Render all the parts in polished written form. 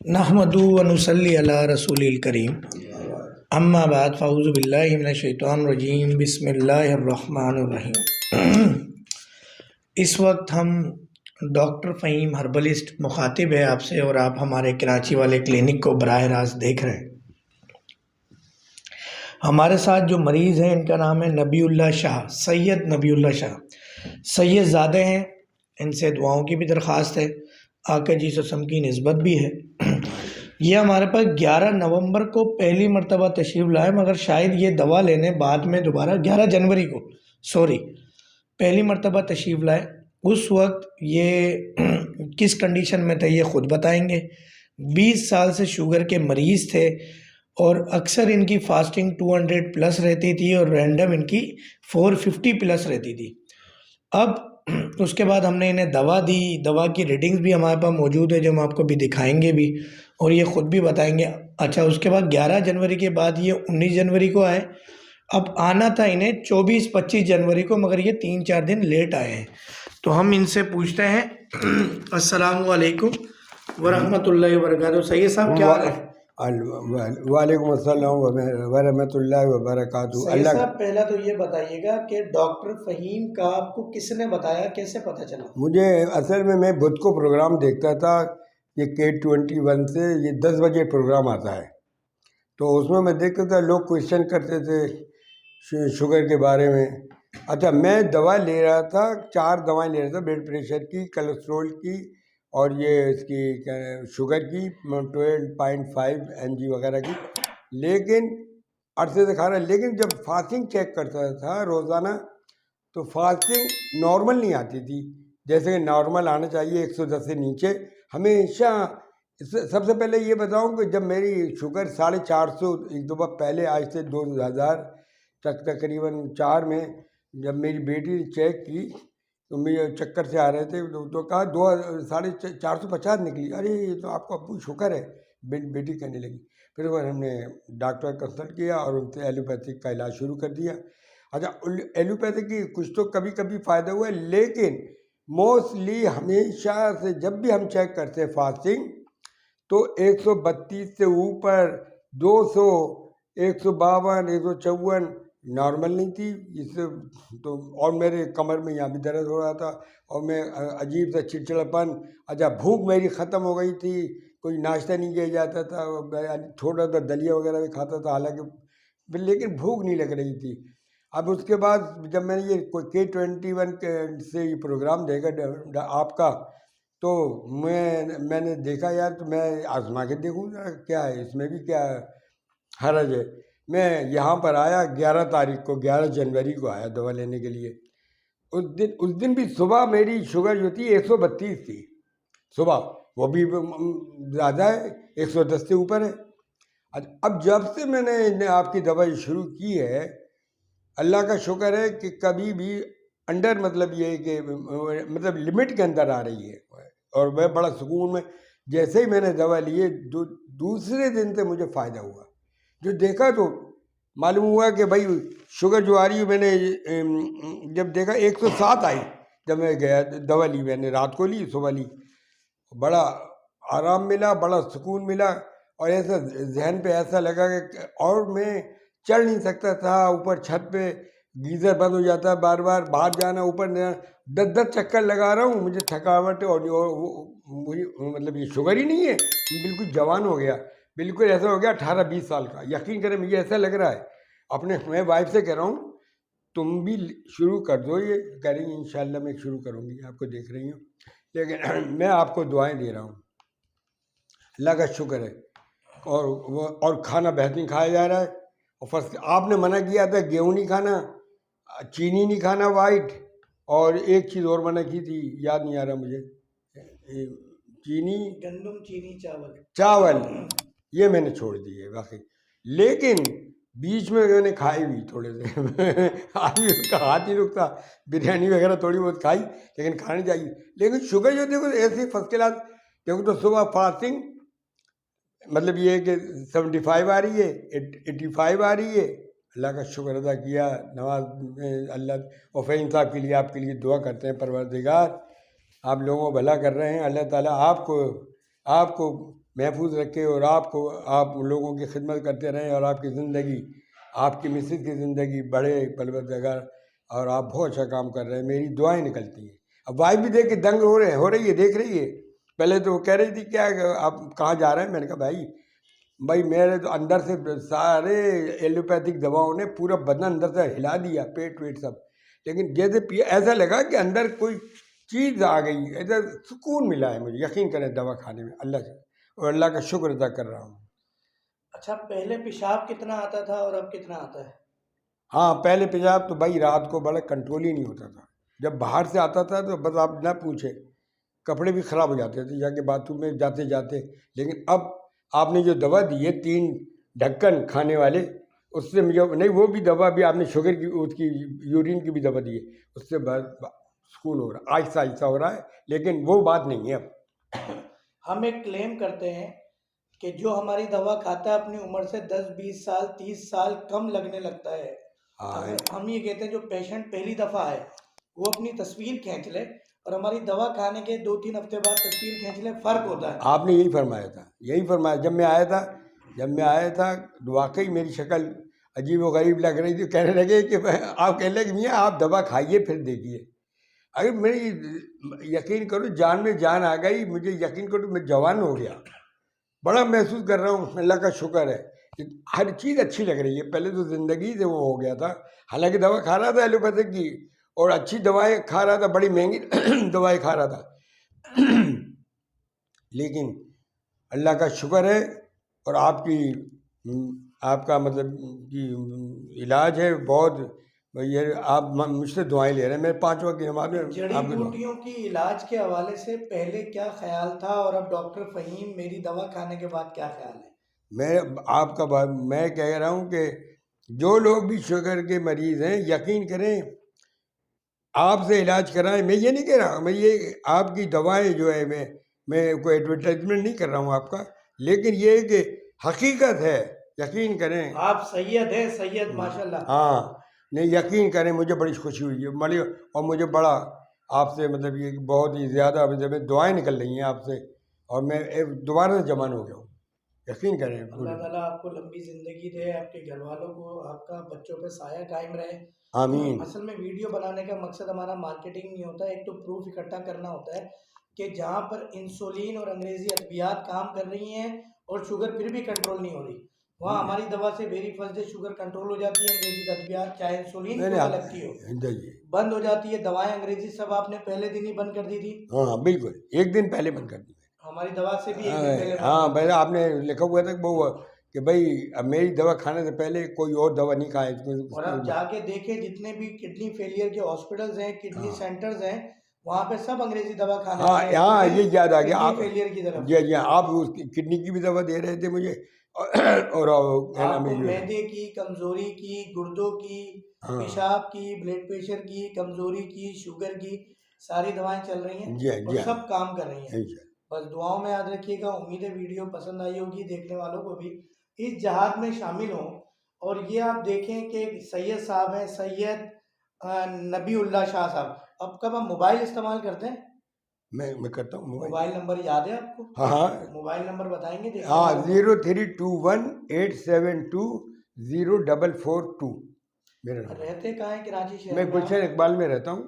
नहमदु व नुसल्ली अला रसूलिल करीम अम्मा बाद फ़ाऊज़ु बिल्लाहि मिनश शैतानिर रजीम बिस्मिल्लाहिर रहमानिर रहीम। इस वक्त हम डॉक्टर फ़हीम हर्बलिस्ट मुखातिब है आपसे और आप हमारे कराची वाले क्लिनिक को बराह रास्त देख रहे हैं। हमारे साथ जो मरीज़ हैं इनका नाम है नबीउल्लाह शाह, सैयद नबीउल्लाह शाह। सैयद ज़ादे हैं, इनसे दुआओं की भी दरख्वास्त है, आका जी सम की निस्बत भी है। ये हमारे पास 11 नवंबर को पहली मरतबा तशरीफ़ लाए, मगर शायद ये दवा लेने बाद में दोबारा 11 जनवरी को पहली मरतबा तशरीफ़ लाए। उस वक्त ये किस कंडीशन में थे ये ख़ुद बताएंगे। 20 साल से शुगर के मरीज़ थे और अक्सर इनकी फास्टिंग 200 प्लस रहती थी और रैंडम इनकी 450 प्लस रहती थी। अब उसके बाद हमने इन्हें दवा दी, दवा की रीडिंग्स भी हमारे पास मौजूद है जो हम आपको भी दिखाएंगे भी और ये ख़ुद भी बताएंगे। अच्छा, उसके बाद 11 जनवरी के बाद ये 19 जनवरी को आए। अब आना था इन्हें 24-25 जनवरी को, मगर ये 3-4 दिन लेट आए हैं। तो हम इनसे पूछते हैं अस्सलामु अलैकुम वरहमतुल्लाहि वबरकातुहू। सैयद साहब क्या हाल है? वालेकुम अस्सलाम वरहमतुल्लाहि वबरकातुहू। सैयद साहब पहला तो ये बताइएगा कि डॉक्टर फ़हीम का आपको किसने बताया, कैसे पता चला? मुझे असल में मैं बुध को प्रोग्राम देखता था, ये K21 से ये 10 बजे प्रोग्राम आता है, तो उसमें मैं देखता था लोग क्वेश्चन करते थे शुगर के बारे में। अच्छा, मैं दवा ले रहा था, 4 दवाएं ले रहा था, ब्लड प्रेशर की, कोलेस्ट्रोल की और ये इसकी शुगर की 12.5 mg वगैरह की, लेकिन अरसे से खा रहा। लेकिन जब फास्टिंग चेक करता था रोज़ाना तो फास्टिंग नॉर्मल नहीं आती थी, जैसे कि नॉर्मल आना चाहिए 110 से नीचे हमेशा। सबसे पहले ये बताऊं कि जब मेरी शुगर 450 एक दो बार पहले, आज से 2000 तक तकरीबन 4 में जब मेरी बेटी ने चेक की तो मुझे चक्कर से आ रहे थे, तो कहा 450 निकली। अरे ये तो आपको अब्बू शुगर है, बेटी कहने लगी। फिर वो हमने डॉक्टर कंसल्ट किया और उनसे एलोपैथिक का इलाज शुरू कर दिया। अच्छा, एलोपैथिक की कुछ तो कभी कभी फ़ायदा हुआ, लेकिन मोस्टली हमेशा से जब भी हम चेक करते हैं फास्टिंग तो 132 से ऊपर, 200, 152, 154 नॉर्मल नहीं थी। इससे तो और मेरे कमर में यहाँ भी दर्द हो रहा था और मैं अजीब सा चिड़चिड़ापन। अच्छा, भूख मेरी ख़त्म हो गई थी, कोई नाश्ता नहीं किया जाता था, थोड़ा सा दलिया वगैरह भी खाता था हालांकि, लेकिन भूख नहीं लग रही थी। अब उसके बाद जब मैंने ये K21 से ये प्रोग्राम देखा आपका, तो मैंने देखा यार, तो मैं आजमा के देखूँ क्या है इसमें भी, क्या हरज है। मैं यहाँ पर आया 11 तारीख को, 11 जनवरी को आया दवा लेने के लिए। उस दिन भी सुबह मेरी शुगर जो थी 132 थी सुबह, वो भी ज़्यादा है, 110 से ऊपर है। अब जब से मैंने आपकी दवाई शुरू की है, अल्लाह का शुक्र है कि कभी भी अंडर, मतलब ये कि मतलब लिमिट के अंदर आ रही है और मैं बड़ा सुकून में। जैसे ही मैंने दवा ली है दूसरे दिन से मुझे फ़ायदा हुआ। जो देखा तो मालूम हुआ कि भाई शुगर जो आ रही है, मैंने जब देखा 107 आई। जब मैं गया दवा ली, मैंने रात को ली, सुबह ली, बड़ा आराम मिला, बड़ा सुकून मिला और ऐसा जहन पे ऐसा लगा कि और मैं चढ़ नहीं सकता था ऊपर छत पे, गीज़र बंद हो जाता है, बार बार बाहर जाना, ऊपर 10 चक्कर लगा रहा हूँ, मुझे थकावट और मुझे मतलब ये शुगर ही नहीं है, बिल्कुल जवान हो गया, बिल्कुल ऐसा हो गया 18-20 साल का। यकीन करें मुझे ऐसा लग रहा है। मैं वाइफ से कह रहा हूँ तुम भी शुरू कर दो, ये कह रही इंशाल्लाह मैं शुरू करूँगी, आपको देख रही हूँ, लेकिन मैं आपको दुआएं दे रहा हूँ, अल्लाह का शुक्र है। और खाना बेहतरीन खाया जा रहा है। और फर्स्ट आपने मना किया था गेहूँ नहीं खाना, चीनी नहीं खाना वाइट, और एक चीज़ और मना की थी, याद नहीं आ रहा मुझे, चीनी, गंदम, चीनी, चावल ये मैंने छोड़ दिए वाकई। लेकिन बीच में मैंने खाए भी थोड़े से आदमी उसका हाथ ही रुकता, बिरयानी वगैरह थोड़ी बहुत खाई, लेकिन खानी चाहिए। लेकिन शुगर जो देखो ऐसे फर्स्ट क्लास देखो, तो सुबह फास्टिंग मतलब ये है कि 75 आ रही है, 85 आ रही है, अल्लाह का शुक्र अदा किया। नमाज में अल्लाह और फ़हीम साहब के लिए, आपके लिए दुआ करते हैं, परवरदिगार आप लोगों को भला कर रहे हैं, अल्लाह ताला आपको महफूज रखे और आपको, आप लोगों की खिदमत करते रहें और आपकी ज़िंदगी, आपकी मिसेज की ज़िंदगी बढ़े परवरदिगार। और आप बहुत अच्छा काम कर रहे हैं, मेरी दुआएं निकलती हैं। अब वाइफ भी देख के दंग हो रही है, देख रही है। पहले तो वो कह रही थी क्या आप कहाँ जा रहे हैं, मैंने कहा भाई मेरे तो अंदर से सारे एलोपैथिक दवाओं ने पूरा बदन अंदर से हिला दिया, पेट वेट सब। लेकिन जैसे पिया ऐसा लगा कि अंदर कोई चीज़ आ गई, ऐसा सुकून मिला है मुझे, यकीन करें दवा खाने में अल्लाह से, और अल्लाह का शुक्र अदा कर रहा हूँ। अच्छा, पहले पेशाब कितना आता था और अब कितना आता है? हाँ, पहले पेशाब तो भाई रात को बड़ा कंट्रोल ही नहीं होता था। जब बाहर से आता था तो बस आप ना पूछे, कपड़े भी ख़राब हो जाते थे जाके बाथरूम में जाते जाते। लेकिन अब आपने जो दवा दी है 3 ढक्कन खाने वाले, उससे मुझे नहीं, वो भी दवा भी आपने शुगर की, उसकी यूरिन की भी दवा दी है, उससे सुकून हो रहा है, आहिस्ता आहिस्ता हो रहा है। लेकिन वो बात नहीं है अब। हम एक क्लेम करते हैं कि जो हमारी दवा खाता है अपनी उम्र से 10-20 साल 30 साल कम लगने लगता है। हाँ, अगर हम ये कहते हैं जो पेशेंट पहली दफ़ा है वो अपनी तस्वीर खींच ले और हमारी दवा खाने के 2-3 हफ्ते बाद तस्वीर खींच ले, फ़र्क होता है। आपने यही फरमाया था, यही फरमाया जब मैं आया था तो वाकई मेरी शक्ल अजीब व गरीब लग रही थी। कहने लगे कि आप कहने लगे मियाँ आप दवा खाइए फिर देखिए। अरे मेरी यकीन करो जान में जान आ गई, मुझे यकीन करो मैं जवान हो गया, बड़ा महसूस कर रहा हूँ, अल्लाह का शुक्र है कि हर चीज़ अच्छी लग रही है। पहले तो ज़िंदगी से वो हो गया था, हालांकि दवा खा रहा था एलोपैथिक की, और अच्छी दवाएं खा रहा था, बड़ी महंगी दवाएं खा रहा था। लेकिन अल्लाह का शुक्र है, और आपका मतलब कि इलाज है बहुत। ये आप मुझसे दुआएं ले रहे हैं, मेरे 5 वक्त की नमाज में जड़ी आपकी दुआ। बूटियों की इलाज के हवाले से पहले क्या ख्याल था और अब डॉक्टर फ़हीम मेरी दवा खाने के बाद क्या ख्याल है? मैं कह रहा हूँ कि जो लोग भी शुगर के मरीज़ हैं, यकीन करें आपसे इलाज कराएं। मैं ये नहीं कह रहा, मैं ये आपकी दवाएं जो है, मैं कोई एडवर्टाइजमेंट नहीं कर रहा हूँ आपका, लेकिन ये है कि हकीकत है, यकीन करें। आप सैयद हैं, सैयद माशाल्लाह। हाँ, नहीं यकीन करें, मुझे बड़ी खुशी हुई है मरी, और मुझे बड़ा आपसे मतलब ये कि बहुत ही ज़्यादा मतलब दुआएं निकल रही हैं आपसे, और मैं दोबारा से जवान हो गया हूँ, यकीन करें। अल्लाह ताला आपको लंबी ज़िंदगी दे, आपके घर वालों को, आपका बच्चों पे साया कायम रहे। आमीन। असल में वीडियो बनाने का मकसद हमारा मार्केटिंग नहीं होता है, एक तो प्रूफ इकट्ठा करना होता है कि जहाँ पर इंसुलिन और अंग्रेज़ी अद्वियात काम कर रही हैं और शुगर फिर भी कंट्रोल नहीं हो रही, वहाँ हमारी दवा से very first day sugar control हो जाती है। अंग्रेज़ी अद्वियात चाहे इंसुलिन मैंने कोई आप लगती हो जाइए। बंद हो जाती है। दवाएं अंग्रेज़ी सब आपने पहले दिन ही बंद कर दी थी, हाँ बिल्कुल, एक दिन पहले बंद कर दी। हमारी दवा से भी एक दिन पहले बंद हाँ कर पहले दी। आपने लिखा हुआ था कि वो कि भाई अब मेरी दवा खाने से पहले कोई और दवा नहीं खाए और अब जाके देखें जितने भी किडनी फेलियर के हॉस्पिटल्स हैं, किडनी हाँ सेंटर्स हैं, वहाँ पे सब अंग्रेजी दवा खाने हाँ वाले हाँ, हैं ये याद आ गया किडनी आप। फेलियर की तरफ। जी जी, आप उसकी किडनी की भी दवा दे रहे थे मुझे, और क्या नाम आपको है ये। मैदे की कमजोरी की, गुर्दों की, हाँ पेशाब की, ब्लड प्रेशर की, कमजोरी की, शुगर की, सारी दवाएं चल रही हैं जी हाँ जी और हाँ, सब काम कर रही हैं। इंशाल्लाह। बस दुआओं में याद रखिएगा। उम्मीद है वीडियो पसंद आई होगी, देखने वालों को भी इस जहाद में शामिल हों। और ये आप देखें कि सैयद साहब हैं, सैयद नबीउल्लाह शाह साहब। अब कब हम मोबाइल इस्तेमाल करते हैं, मैं करता हूँ मोबाइल। मोबाइल नंबर याद है आपको? हाँ हाँ मोबाइल नंबर बताएंगे देखने हाँ, वालों को? 0321872442 मेरा नंबर। रहते कहाँ हैं कराची शहर मैं में गुलशन आप? इकबाल में रहता हूँ,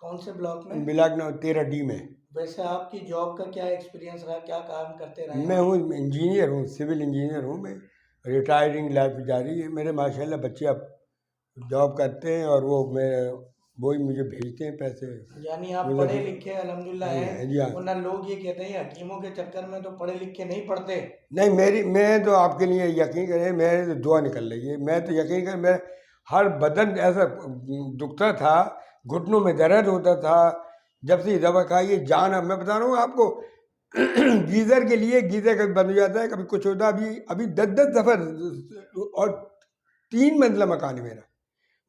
कौन से ब्लॉक में? मिलाग 13D में। वैसे आपकी जॉब का क्या एक्सपीरियंस रहा, क्या काम करते रहे मैं हैं? हूँ इंजीनियर हूँ, सिविल इंजीनियर हूँ मैं। रिटायरिंग लाइफ जारी है मेरे, माशाल्लाह बच्चे अब जॉब करते हैं, और वही मुझे भेजते हैं पैसे। यानी आप मुझे पढ़े लिखे अल्हम्दुलिल्लाह हैं, जी हाँ। वरना लोग ये कहते हैं हकीमों के चक्कर में तो पढ़े लिखे नहीं पढ़ते। नहीं मैं तो आपके लिए यकीन करें, मेरे तो दुआ निकल रही है। मैं तो यकीन करें, मेरा हर बदन ऐसा दुखता था, घुटनों में दर्द होता था, जब से ये दवा खाई है जान। अब मैं बता रहा हूँ आपको, गीज़र के लिए गीज़र कभी बंद हो जाता है, कभी कुछ होता है। अभी 10-10 दफ़ा, और 3 मंजिला मकान है मेरा,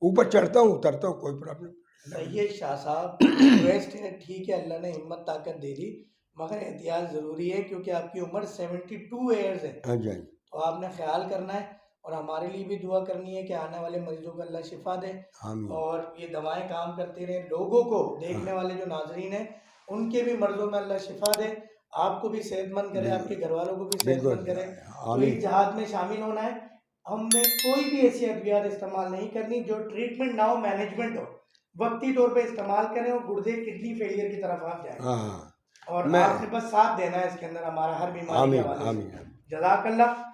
ऊपर चढ़ता हूँ उतरता हूँ, कोई प्रॉब्लम। सैयद शाह साहब, रिक्वेस्ट है, ठीक है अल्लाह ने हिम्मत ताकत दे दी, मगर एहतियात ज़रूरी है क्योंकि आपकी उम्र 72 ईयर्स है। हाँ जी हाँ जी, तो आपने ख्याल करना है और हमारे लिए भी दुआ करनी है कि आने वाले मरीजों को अल्लाह शिफा दे आमीन। और ये दवाएं काम करती रहें। लोगों को, देखने हाँ वाले जो नाजरीन हैं, उनके भी मर्ज़ों में अल्लाह शिफा दे। आपको भी सेहतमंद करे, आपके घर वालों को भी बिल्कुल सेहतमंद करे। तो आमीन। इस जहाद में शामिल होना है। हमने कोई भी ऐसी अद्वियात इस्तेमाल नहीं करनी जो ट्रीटमेंट ना हो, मैनेजमेंट हो, वक्ती तौर पे इस्तेमाल करें और गुर्दे किडनी फेलियर की तरफ आप जाएं। हाँ और मैं आपने बस साथ देना है इसके अंदर हमारा, हर बीमारी के आमीन हवाले आमीन से। आमीन। जज़ाकल्लाह।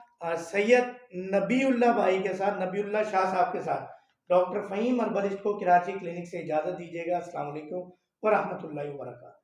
सैयद नबीउल्लाह भाई के साथ, नबीउल्लाह शाह साहब के साथ डॉक्टर फ़हीम अरबलिस्ट को कराची क्लिनिक से इजाज़त दीजिएगा। अस्सलाम वालेकुम व रहमतुल्लाहि व बरकातहू।